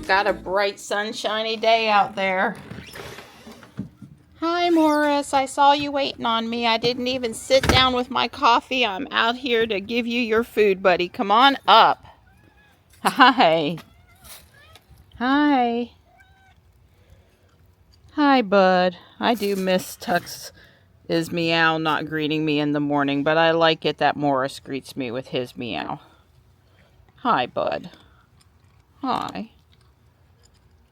got a bright sunshiny day out there. Hi Morris, I saw you waiting on me. I didn't even sit down with my coffee. I'm out here to give you your food, buddy. Come on up. Hi. Hi. Hi, bud. I do miss Tuck's meow not greeting me in the morning, but I like it that Morris greets me with his meow. Hi, bud. Hi.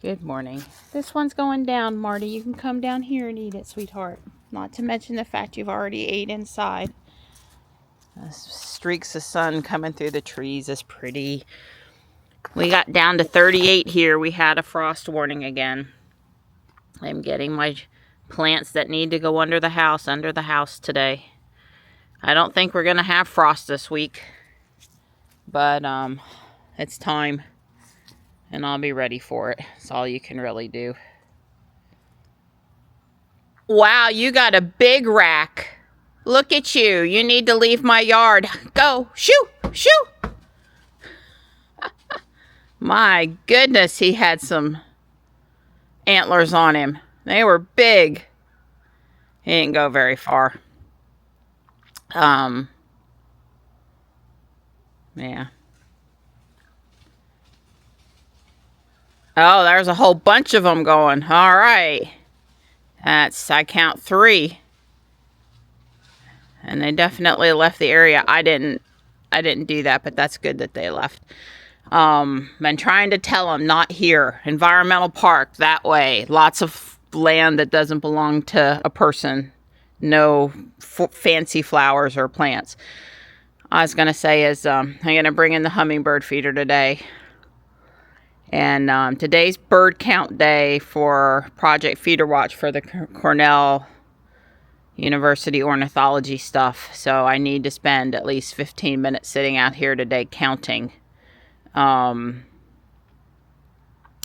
Good morning. This one's going down, Marty. You can come down here and eat it, sweetheart. Not to mention the fact you've already ate inside. Streaks of sun coming through the trees is pretty. We got down to 38 here. We had a frost warning again. I'm getting my plants that need to go under the house today. I don't think we're going to have frost this week. But it's time. And I'll be ready for it. That's all you can really do. Wow, you got a big rack. Look at you. You need to leave my yard. Go. Shoo. Shoo. My goodness, he had some antlers on him. They were big. He didn't go very far. Yeah. Oh, there's a whole bunch of them going. All right. I count 3. And they definitely left the area. I didn't do that, but that's good that they left. Been trying to tell them, not here. Environmental park, that way. Lots of land that doesn't belong to a person. No fancy flowers or plants. I was going to say is, I'm going to bring in the hummingbird feeder today. And today's bird count day for Project Feeder Watch for the Cornell University ornithology stuff. So I need to spend at least 15 minutes sitting out here today counting. I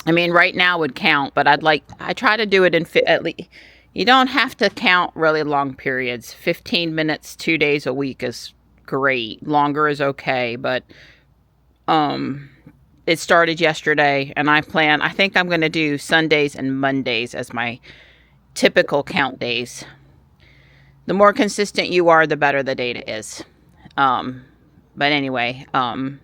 mean, right now would count, but I try to do it in at least. You don't have to count really long periods. 15 minutes, 2 days a week is great. Longer is okay, but it started yesterday, and I think I'm going to do Sundays and Mondays as my typical count days. The more consistent you are, the better the data is. But anyway, I'm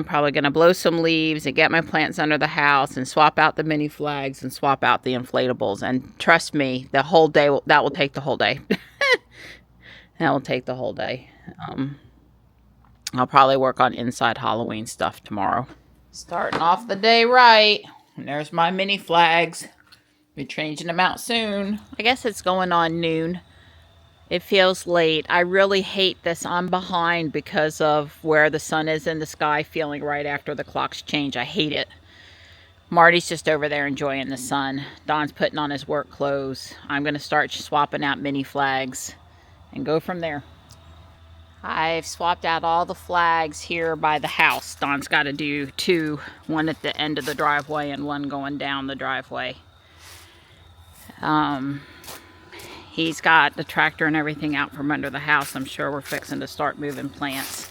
probably going to blow some leaves and get my plants under the house and swap out the mini flags and swap out the inflatables. And trust me, the whole day, that will take the whole day. That will take the whole day. I'll probably work on inside Halloween stuff tomorrow. Starting off the day right. And there's my mini flags. Be changing them out soon. I guess it's going on noon. It feels late. I really hate this. I'm behind because of where the sun is in the sky, feeling right after the clocks change. I hate it. Marty's just over there enjoying the sun. Don's putting on his work clothes. I'm going to start swapping out mini flags and go from there. I've swapped out all the flags here by the house. Don's got to do 2, one at the end of the driveway and one going down the driveway. He's got the tractor and everything out from under the house. I'm sure we're fixing to start moving plants.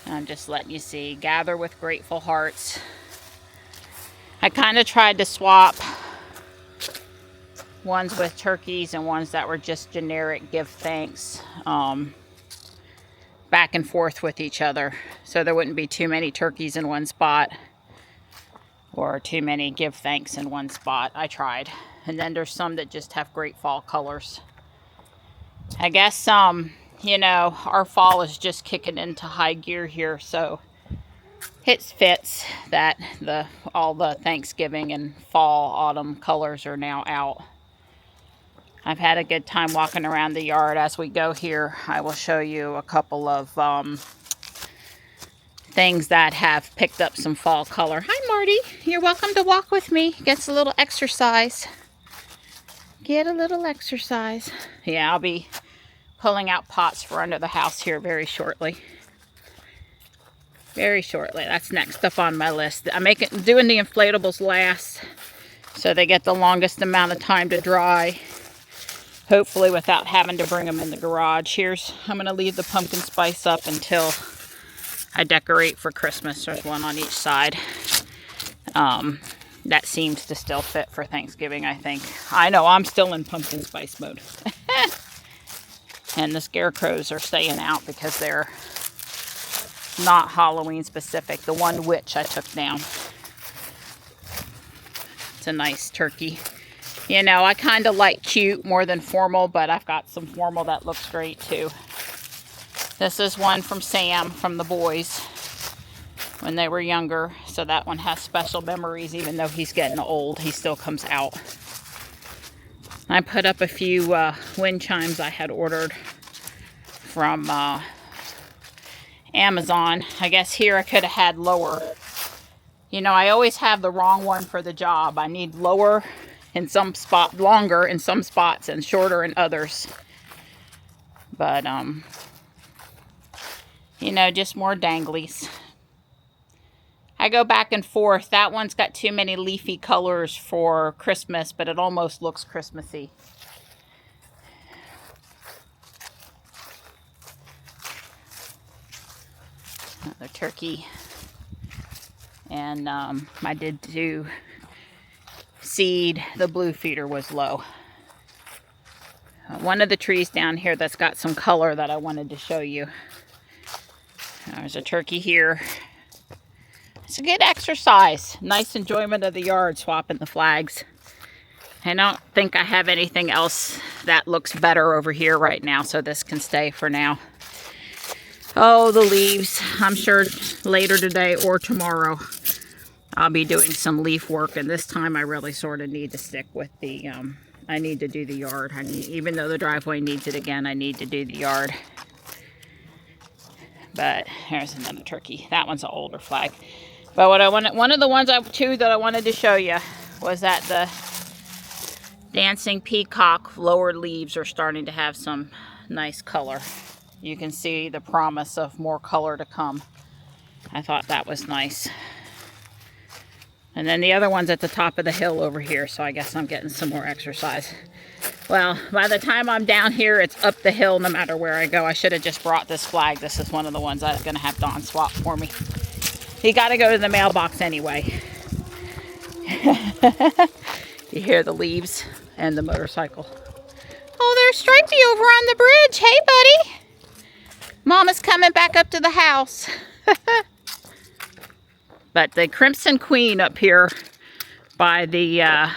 I'm just letting you see. Gather with grateful hearts. I kind of tried to swap ones with turkeys and ones that were just generic give thanks. Back and forth with each other, so there wouldn't be too many turkeys in one spot or too many give thanks in one spot. I tried. And then there's some that just have great fall colors. I guess you know, our fall is just kicking into high gear here, so it fits that all the Thanksgiving and fall autumn colors are now out. I've had a good time walking around the yard. As we go here, I will show you a couple of things that have picked up some fall color. Hi, Marty. You're welcome to walk with me. Gets a little exercise. Get a little exercise. Yeah, I'll be pulling out pots for under the house here very shortly. Very shortly. That's next up on my list. I'm doing the inflatables last, so they get the longest amount of time to dry. Hopefully without having to bring them in the garage. I'm going to leave the pumpkin spice up until I decorate for Christmas. There's one on each side. That seems to still fit for Thanksgiving, I think. I know I'm still in pumpkin spice mode. And the scarecrows are staying out because they're not Halloween specific. The one witch I took down. It's a nice turkey. You know, I kind of like cute more than formal, but I've got some formal that looks great too. This is one from Sam, from the boys, when they were younger. So that one has special memories, even though he's getting old. He still comes out. I put up a few wind chimes I had ordered from Amazon. I guess here I could have had lower. You know, I always have the wrong one for the job. I need lower in some spot, longer in some spots, and shorter in others. But, you know, just more danglies. I go back and forth. That one's got too many leafy colors for Christmas, but it almost looks Christmassy. Another turkey. And I did do seed. The blue feeder was low. One of the trees down here that's got some color that I wanted to show you. There's a turkey here. It's a good exercise. Nice enjoyment of the yard, swapping the flags. I don't think I have anything else that looks better over here right now, so this can stay for now. Oh, the leaves. I'm sure later today or tomorrow I'll be doing some leaf work, and this time I really sort of need to stick with the, I need to do the yard. Even though the driveway needs it again, I need to do the yard. But here's another turkey. That one's an older flag. But what I wanted, one of the ones that I wanted to show you was that the dancing peacock lower leaves are starting to have some nice color. You can see the promise of more color to come. I thought that was nice. And then the other one's at the top of the hill over here, so I guess I'm getting some more exercise. Well, by the time I'm down here, it's up the hill no matter where I go. I should have just brought this flag. This is one of the ones I was going to have Don swap for me. He got to go to the mailbox anyway. You hear the leaves and the motorcycle. Oh, there's Stripey over on the bridge. Hey, buddy. Mama's coming back up to the house. But the Crimson Queen up here by the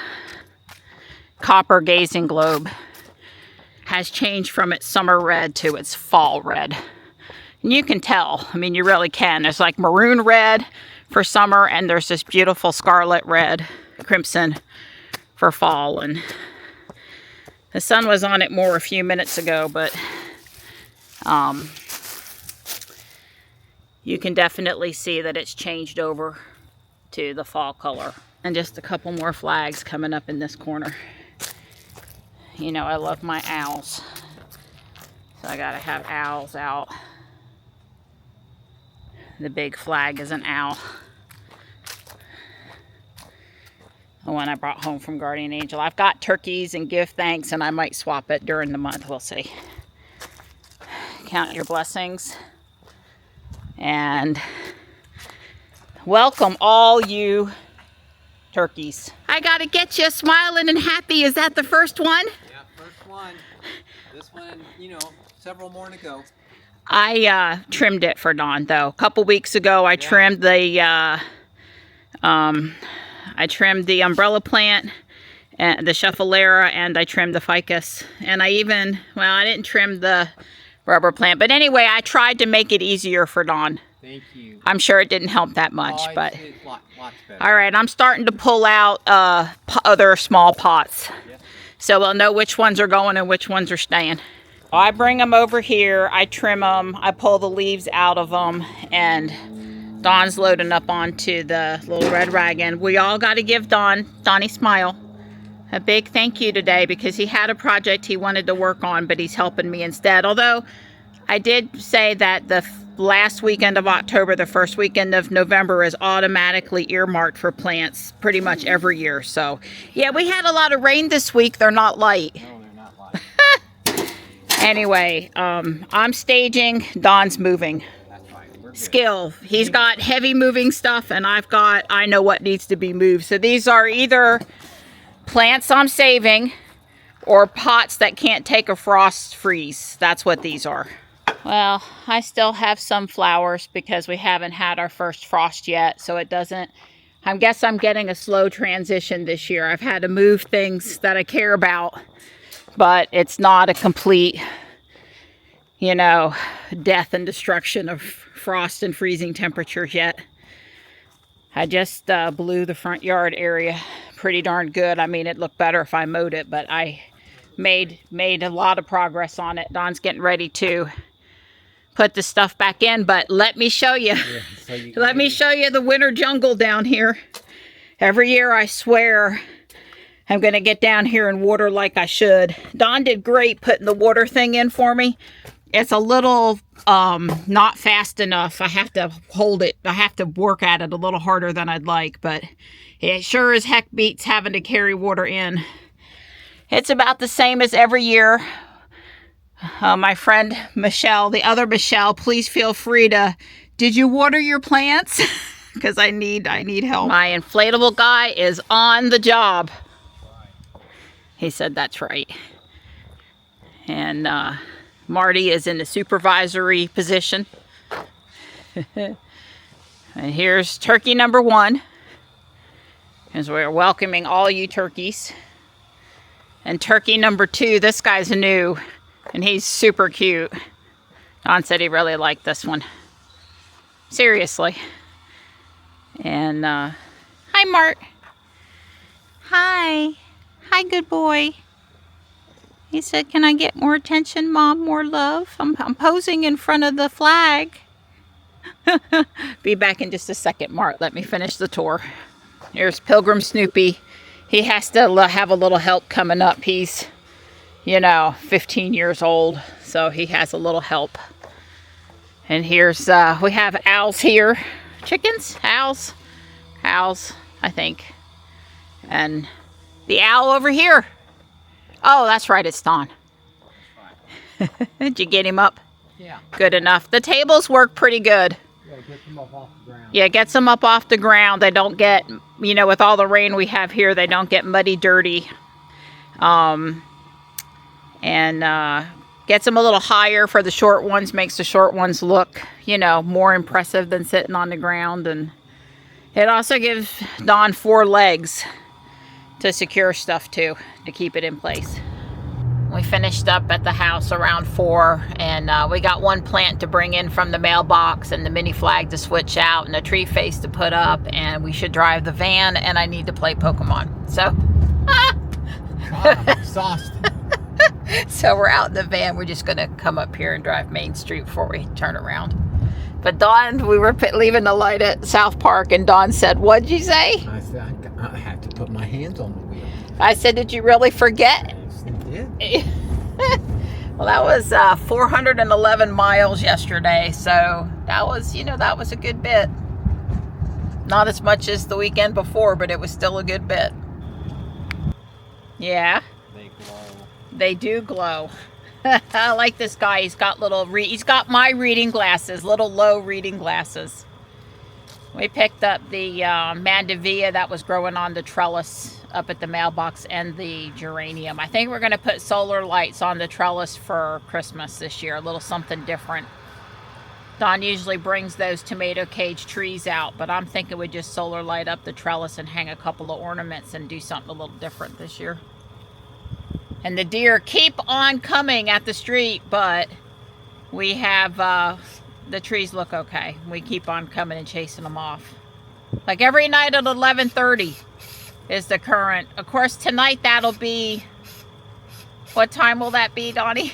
copper gazing globe has changed from its summer red to its fall red. And you can tell. I mean, you really can. There's like maroon red for summer, and there's this beautiful scarlet red, crimson for fall. And the sun was on it more a few minutes ago, but you can definitely see that it's changed over to the fall color. And just a couple more flags coming up in this corner. You know, I love my owls. So I gotta have owls out. The big flag is an owl. The one I brought home from Guardian Angel. I've got turkeys and give thanks, and I might swap it during the month. We'll see. Count your blessings. And welcome all you turkeys. I gotta get you smiling and happy. Is that the first one? Yeah, first one. This one, you know, several more to go. I trimmed it for Dawn though. A couple weeks ago I trimmed the umbrella plant and the Schefflera, and I trimmed the ficus, and I even, well, I didn't trim the rubber plant, but anyway, I tried to make it easier for Dawn. Thank you. I'm sure it didn't help that much, but lots better. All right, I'm starting to pull out other small pots. Yep. So we'll know which ones are going and which ones are staying. I bring them over here, I trim them, I pull the leaves out of them, and Dawn's loading up onto the little red wagon. We all got to give Donnie Smile, a big thank you today, because he had a project he wanted to work on, but he's helping me instead. Although I did say that the last weekend of October, the first weekend of November is automatically earmarked for plants pretty much every year. So yeah, we had a lot of rain this week. They're not light. No, they're not light. Anyway, I'm staging, Don's moving. That's fine. We're skill. He's got heavy moving stuff, and I know what needs to be moved. So these are either plants I'm saving or pots that can't take a frost freeze. That's what these are. Well, I still have some flowers because we haven't had our first frost yet, so it doesn't, I guess I'm getting a slow transition this year. I've had to move things that I care about, but it's not a complete, you know, death and destruction of frost and freezing temperatures yet. I just blew the front yard area pretty darn good. I mean, it looked better if I mowed it, but I made a lot of progress on it. Don's getting ready to put the stuff back in, but let me show you. Let me show you the winter jungle down here. Every year I swear I'm gonna get down here and water like I should. Don did great putting the water thing in for me. It's a little not fast enough. I have to hold it. I have to work at it a little harder than I'd like, but it sure as heck beats having to carry water in. It's about the same as every year. My friend Michelle, the other Michelle, please feel free to, did you water your plants? Because I need help. My inflatable guy is on the job. He said that's right. And Marty is in the supervisory position. And here's turkey number 1. As we're welcoming all you turkeys. And turkey number 2, this guy's new. And he's super cute. Don said he really liked this one. Seriously. And, hi, Mart. Hi. Hi, good boy. He said, can I get more attention, Mom? More love? I'm posing in front of the flag. Be back in just a second, Mart. Let me finish the tour. Here's Pilgrim Snoopy. He has to have a little help coming up. He's, you know, 15 years old, so he has a little help. And here's, we have owls here. Chickens? Owls? Owls, I think. And the owl over here. Oh, that's right, it's Don. Did you get him up? Yeah. Good enough. The tables work pretty good. Yeah, get them up off the ground. Yeah, gets them up off the ground. They don't get, you know, with all the rain we have here, they don't get muddy, dirty. And gets them a little higher for the short ones, makes the short ones look, you know, more impressive than sitting on the ground. And it also gives Don 4 legs to secure stuff to keep it in place. We finished up at the house around 4, and we got 1 plant to bring in from the mailbox and the mini flag to switch out and a tree face to put up, and we should drive the van, and I need to play Pokemon. So, I'm exhausted. So we're out in the van. We're just going to come up here and drive Main Street before we turn around. But Dawn, we were leaving the light at South Park, and Dawn said, what'd you say? I said, I have to put my hands on the wheel. I said, did you really forget? Yes, I did. Well, that was 411 miles yesterday, so that was, you know, that was a good bit. Not as much as the weekend before, but it was still a good bit. Yeah. They glow. They do glow. I like this guy. He's got he's got my reading glasses, little low reading glasses. We picked up the mandevilla that was growing on the trellis up at the mailbox and the geranium. I think we're going to put solar lights on the trellis for Christmas this year, a little something different. Don usually brings those tomato cage trees out, but I'm thinking we just solar light up the trellis and hang a couple of ornaments and do something a little different this year. And the deer keep on coming at the street, but we have, the trees look okay. We keep on coming and chasing them off. Like every night at 11:30 is the current. Of course, tonight that'll be, what time will that be, Donnie?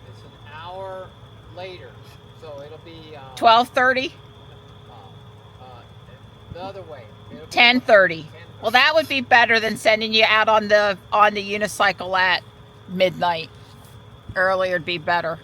It's an hour later, so it'll be 12:30? The other way. 10:30. Well, that would be better than sending you out on the unicycle at midnight. Earlier would be better.